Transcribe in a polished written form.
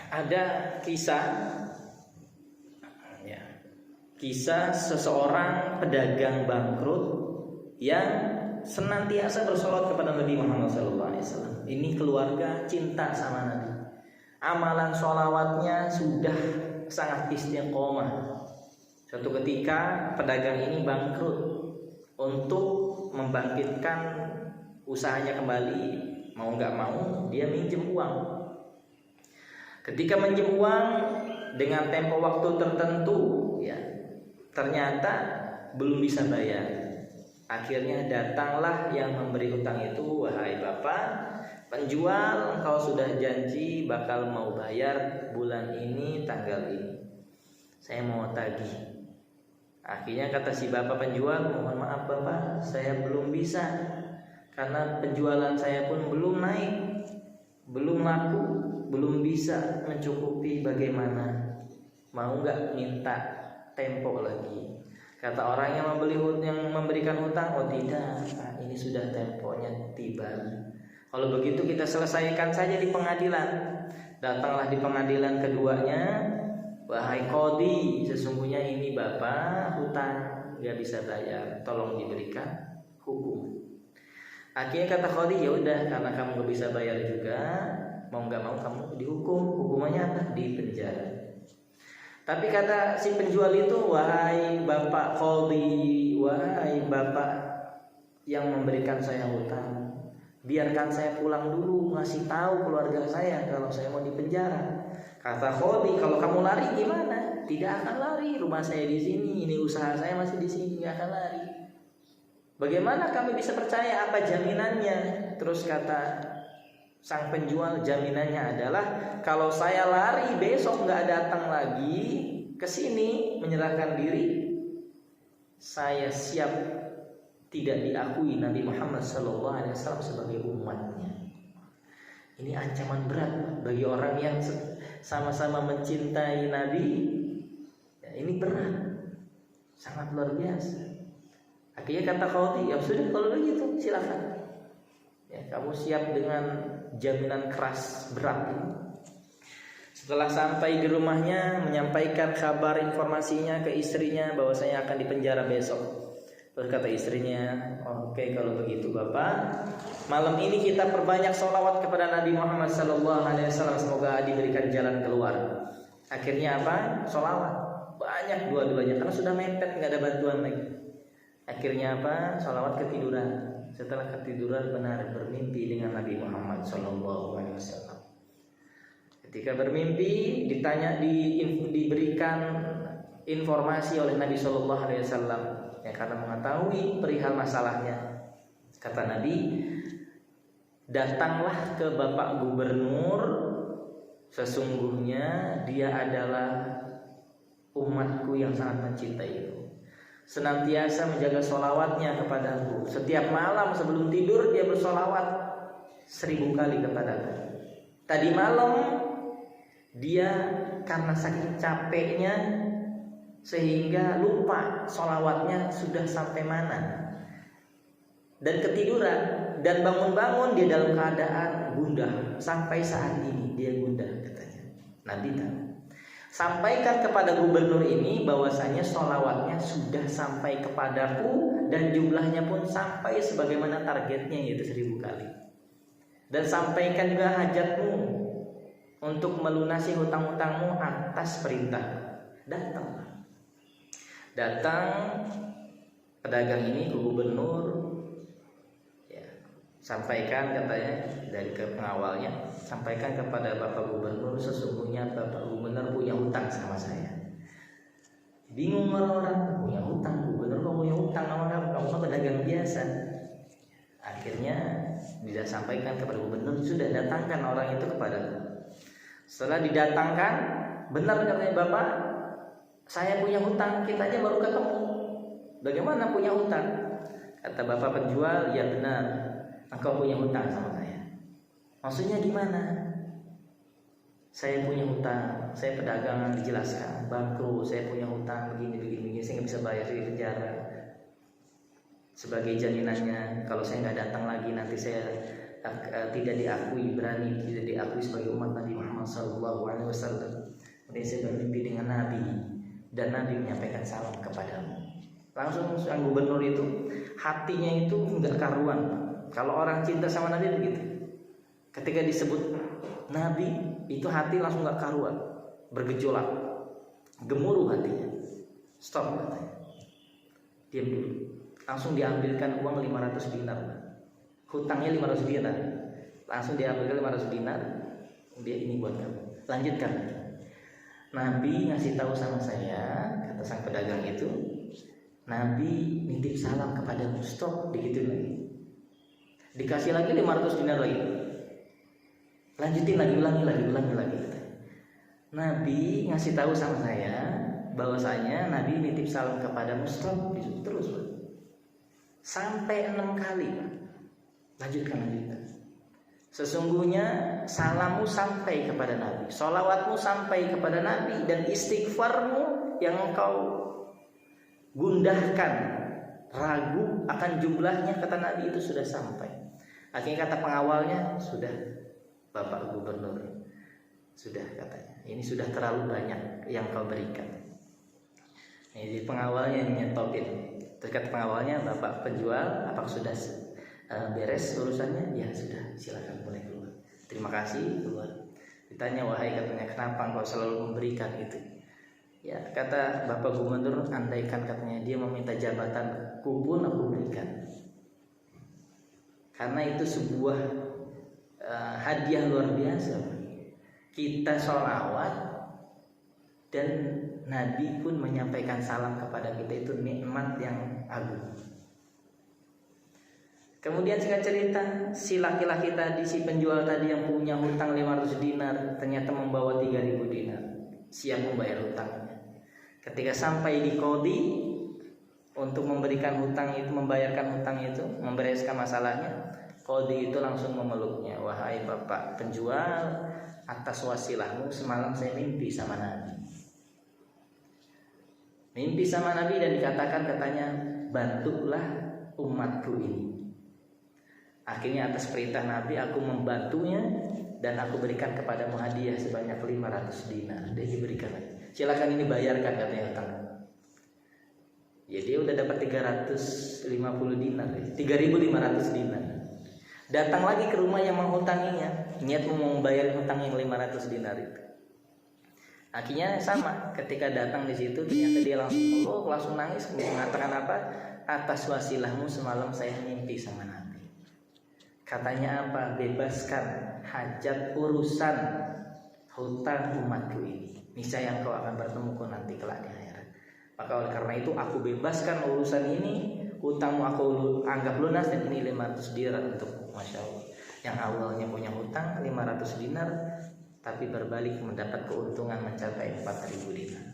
Ada kisah, ya, kisah seseorang pedagang bangkrut yang senantiasa bersolawat kepada Nabi Muhammad SAW. Ini keluarga cinta sama Nabi. Amalan sholawatnya sudah sangat istiqomah. Suatu ketika pedagang ini bangkrut. Untuk membangkitkan usahanya kembali, mau nggak mau dia minjem uang. Ketika minjem uang dengan tempo waktu tertentu, ya ternyata belum bisa bayar. Akhirnya datanglah yang memberi hutang itu, wahai bapak penjual, engkau sudah janji bakal mau bayar bulan ini tanggal ini. Saya mau tagih. Akhirnya kata si bapak penjual, mohon maaf bapak, saya belum bisa karena penjualan saya pun belum naik, belum laku, belum bisa mencukupi. Bagaimana? Mau nggak minta tempo lagi? Kata orang yang memberikan hutang, oh tidak, ini sudah temponya tiba. Kalau begitu kita selesaikan saja di pengadilan. Datanglah di pengadilan keduanya. Wahai qadhi, sesungguhnya ini bapak hutang nggak bisa bayar, tolong diberikan hukum. Akhirnya kata qadhi, ya udah karena kamu nggak bisa bayar juga, mau nggak mau kamu dihukum. Hukumannya apa? Di penjara. Tapi kata si penjual itu, wahai bapak qadhi, wahai bapak yang memberikan saya hutang, biarkan saya pulang dulu, ngasih tahu keluarga saya kalau saya mau dipenjara. Kata qadhi, kalau kamu lari gimana? Tidak akan lari, rumah saya di sini, ini usaha saya masih di sini, nggak akan lari. Bagaimana kami bisa percaya? Apa jaminannya? Terus kata sang penjual, jaminannya adalah kalau saya lari besok nggak datang lagi ke sini menyerahkan diri, saya siap tidak diakui Nabi Muhammad SAW sebagai umatnya. Ini ancaman berat bagi orang yang sama-sama mencintai Nabi. Ya, ini berat, sangat luar biasa. Akhirnya kata qadhi, ya sudah kalau begitu silakan. Ya, kamu siap dengan jaminan keras berat ini. Setelah sampai di rumahnya, menyampaikan kabar informasinya ke istrinya bahwa saya akan dipenjara besok. Terus kata istrinya, oke, kalau begitu bapak, malam ini kita perbanyak sholawat kepada Nabi Muhammad SAW, semoga diberikan jalan keluar. Akhirnya apa? Sholawat banyak dua-duanya karena sudah mepet, nggak ada bantuan lagi. Akhirnya apa? Sholawat ketiduran. Setelah ketiduran benar bermimpi dengan Nabi Muhammad SAW. Ketika bermimpi diberikan informasi oleh Nabi SAW. Ya, karena mengetahui perihal masalahnya, kata Nabi, datanglah ke bapak gubernur, sesungguhnya dia adalah umatku yang sangat mencintaiku, senantiasa menjaga sholawatnya kepadaku. Setiap malam sebelum tidur dia bersolawat 1000 kali kepadaku. Tadi malam dia karena saking capeknya sehingga lupa sholawatnya sudah sampai mana, dan ketiduran, dan bangun-bangun dia dalam keadaan gundah. Sampai saat ini dia gundah, katanya. Nabi tahu. Sampaikan kepada gubernur ini bahwasanya sholawatnya sudah sampai kepadaku dan jumlahnya pun sampai sebagaimana targetnya, yaitu 1000 kali. Dan sampaikan juga hajatmu untuk melunasi hutang-hutangmu atas perintah. Datang pedagang ini ke gubernur, ya, sampaikan, katanya dari ke pengawalnya, sampaikan kepada bapak gubernur, sesungguhnya bapak gubernur punya hutang sama saya. Bingung orang-orang, punya hutang, gubernur kok punya hutang sama kamu kan pedagang biasa. Akhirnya bisa sampaikan kepada gubernur, sudah datangkan orang itu kepada. Setelah didatangkan, benar katanya, bapak saya punya hutang, kita aja baru ketemu. Bagaimana punya hutang? Kata bapak penjual, ya benar, engkau punya hutang sama saya. Maksudnya gimana? Saya punya hutang, saya pedagang, dijelaskan, bangkrut, saya punya hutang begini, saya nggak bisa bayar di penjara. Sebagai jaminannya, kalau saya nggak datang lagi nanti saya tidak diakui, tidak diakui sebagai umat Nabi Muhammad Muhammad SAW. Kemudian saya bermimpi dengan Nabi dan Nabi menyampaikan salam kepadamu. Langsung sang gubernur itu hatinya itu enggak karuan. Kalau orang cinta sama Nabi begitu. Ketika disebut Nabi itu hati langsung enggak karuan, bergejolak, gemuruh hatinya. Stop katanya. Diam dulu. Langsung diambilkan uang 500 dinar. Hutangnya 500 dinar. Langsung diambilkan 500 dinar. Dia ini buat kamu. Lanjutkan. Nabi ngasih tahu sama saya, kata sang pedagang itu, Nabi nitip salam kepadamu. Stop, begitu lagi. Dikasih lagi 500 dinar lagi. Lanjutin lagi, ulangi lagi. Nabi ngasih tahu sama saya bahwasanya Nabi nitip salam kepadamu. Stop, terus. Sampai 6 kali. Lanjutkan. Sesungguhnya salammu sampai kepada Nabi, sholawatmu sampai kepada Nabi, dan istighfarmu yang engkau gundahkan, ragu akan jumlahnya, kata Nabi, itu sudah sampai. Akhirnya kata pengawalnya, sudah Bapak Gubernur, sudah, katanya, ini sudah terlalu banyak yang kau berikan. Jadi pengawalnya nyetopin. Terus kata pengawalnya, Bapak penjual, apakah sudah beres urusannya? Ya sudah, silakan boleh keluar. Terima kasih, keluar. Ditanya, wahai, katanya, kenapa engkau selalu memberikan itu? Ya, kata Bapak Gubernur, andaikan, katanya, dia meminta jabatanku pun aku berikan. Karena itu sebuah hadiah luar biasa. Kita sholawat dan Nabi pun menyampaikan salam kepada kita, itu nikmat yang agung. Kemudian singkat cerita, si laki-laki tadi, si penjual tadi yang punya hutang 500 dinar, ternyata membawa 3.000 dinar, siap membayar hutangnya. Ketika sampai di qadhi untuk memberikan hutang itu, membayarkan hutang itu, membereskan masalahnya, qadhi itu langsung memeluknya. Wahai Bapak penjual, atas wasilahmu semalam saya mimpi sama Nabi. Mimpi sama Nabi dan dikatakan, katanya, bantulah umatku ini. Akhirnya atas perintah Nabi aku membantunya dan aku berikan kepadamu hadiah sebanyak 500 dinar. Dia diberikan lagi. Silakan ini bayarkan, katanya hutang. Ya dia udah dapat 350 dinar, 3.500 dinar. Datang lagi ke rumah yang menghutanginya, niat mau membayar hutang yang 500 dinar itu. Akhirnya sama, ketika datang di situ ternyata dia langsung nangis, mengatakan apa? Atas wasilahmu semalam saya mimpi sama Nabi. Katanya apa? Bebaskan hajat urusan hutang umatku ini. Niscaya engkau akan bertemuku nanti kelak di akhirat. Maka oleh karena itu aku bebaskan urusan ini, hutangmu aku anggap lunas, dan ini 500 dinar untuk Masya Allah. Yang awalnya punya hutang 500 dinar, tapi berbalik mendapat keuntungan mencapai 4.000 dinar.